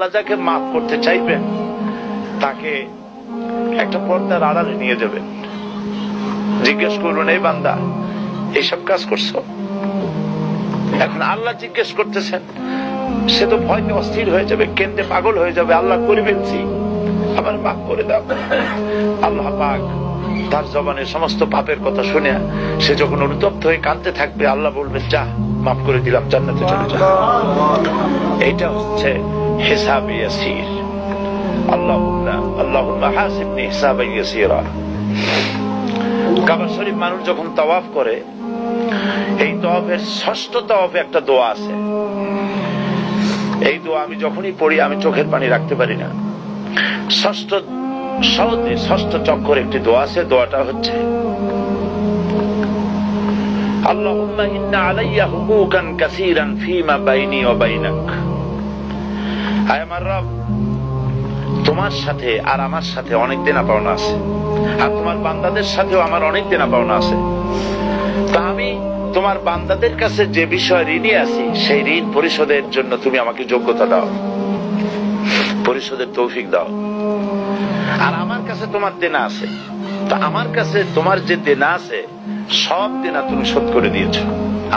আল্লাহ যাকে মাফ করতে চাইবেন তাকে একটা পর্দার আড়ালে নিয়ে যাবেন, জিজ্ঞেস করবেন, এই বান্দা এইসব কাজ করছো? এখন আল্লাহ জিজ্ঞেস করতেছেন, সে তো ভয়তে অস্থির হয়ে যাবে, কেন্দ্রে পাগল হয়ে যাবে, আল্লাহ করে ফেলছি, আমার মাফ করে দাও। আল্লাহ পাক তার জবানের সমস্ত পাপের কথা শুনে সে যখন অনুতপ্ত হয়ে কাঁদতে থাকবে, আল্লাহ বলবেন, যা মাফ করে দিলাম, জান্নাতে চলে যা। এইটা হচ্ছে হিসাবে ইয়াসির। আল্লাহুম্মা হাসিবনি হিসাবান ইয়াসিরা। কাবা শরীফ মানুষ যখন তাওয়াফ করে, এই তাওয়াফের ষষ্ঠ তাওয়াফে একটা দোয়া আছে। এই দোয়া আমি যখনই পড়ি আমি চোখের পানি রাখতে পারি না। ষষ্ঠ চক্কর একটি দোয়া আছে, দোয়াটা হচ্ছে, আল্লাহুম্মা ইন্না আলাইয়া হুকুকান কাসীরান ফীমা বাইনি ওয়া বাইনাক। আয় আমার রব, তোমার সাথে আর আমার সাথে অনেক দেনা পাওনা আছে, আর তোমার বান্দাদের সাথেও আমার অনেক দেনা পাওনা আছে। তা আমি তোমার বান্দাদের কাছে যে বিষয় ঋণী আছি, সেই ঋণ পরিশোধের জন্য তুমি আমাকে যোগ্যতা দাও, পরিশোধের তৌফিক দাও। আর আমার কাছে তোমার দেনা আছে, তা আমার কাছে তোমার যে দেনা আছে সব দেনা তুমি শোধ করে দিয়েছো।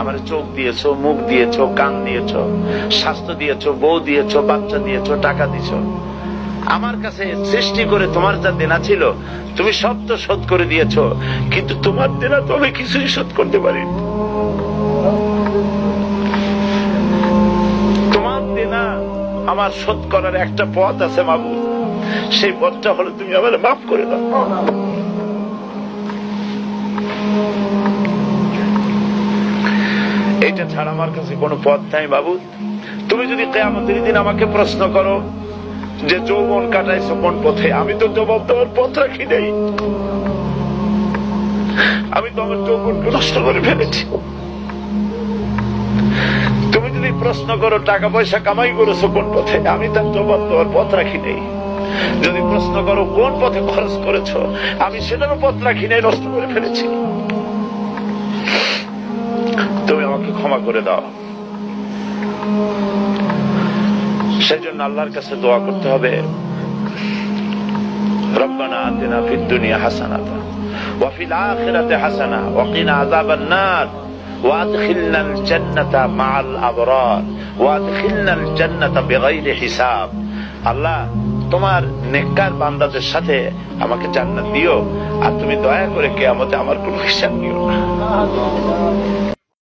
আমার চোখ দিয়েছো, মুখ দিয়েছো, কান দিয়েছো, স্বাস্থ্য দিয়েছো, বউ দিয়েছো, বাচ্চা দিয়েছো, টাকা দিয়েছো। আমার কাছে সৃষ্টি করে তোমার যা দেনা ছিল তুমি সব তো শোধ করে দিয়েছো, কিন্তু তোমার দেনা তো আমি কিছুই শোধ করতে পারিনি। তোমার দেনা আমার শোধ করার একটা পথ আছে মাবুদ, সেই পথটা হলো তুমি আমার মাফ করে দাও। এটা ছাড়া আমার কাছে কোনো পথ নাই মাবুদ। তুমি যদি কিয়ামতের দিন আমাকে প্রশ্ন করো যে যৌবন কাটাইছো কোন পথে, আমি তো জবাব দেওয়ার পথ রাখি নাই। আমি তো আমার যৌবনকে নষ্ট করে ফেলেছি। তুমি যদি প্রশ্ন করো টাকা পয়সা কামাই করেছো কোন পথে, আমি তার জবাব দেওয়ার পথ রাখি নাই। যদি প্রশ্ন করো কোন পথে খরচ করেছো, আমি সেটারও পথ রাখি নাই, নষ্ট করে ফেলেছি। তুমি আমাকে ক্ষমা করে দাও। সেজন্য আল্লাহর কাছে দোয়া করতে হবে, রব্বানা আতিনা ফিদ দুনিয়া হাসানাতান ওয়া ফিল আখিরাতি হাসানা ওয়া কিনা আযাবান নার ওয়া আদখিলনাল জান্নাতা মাআল আবরার ওয়া আদখিলনাল জান্নাতা বিগাইরি হিসাব। আল্লাহ, তোমার নেককার বান্দাদের সাথে আমাকে জান্নাত দিও, আর তুমি দয়া করে কিয়ামতে আমার কোনো হিসাব নিও না।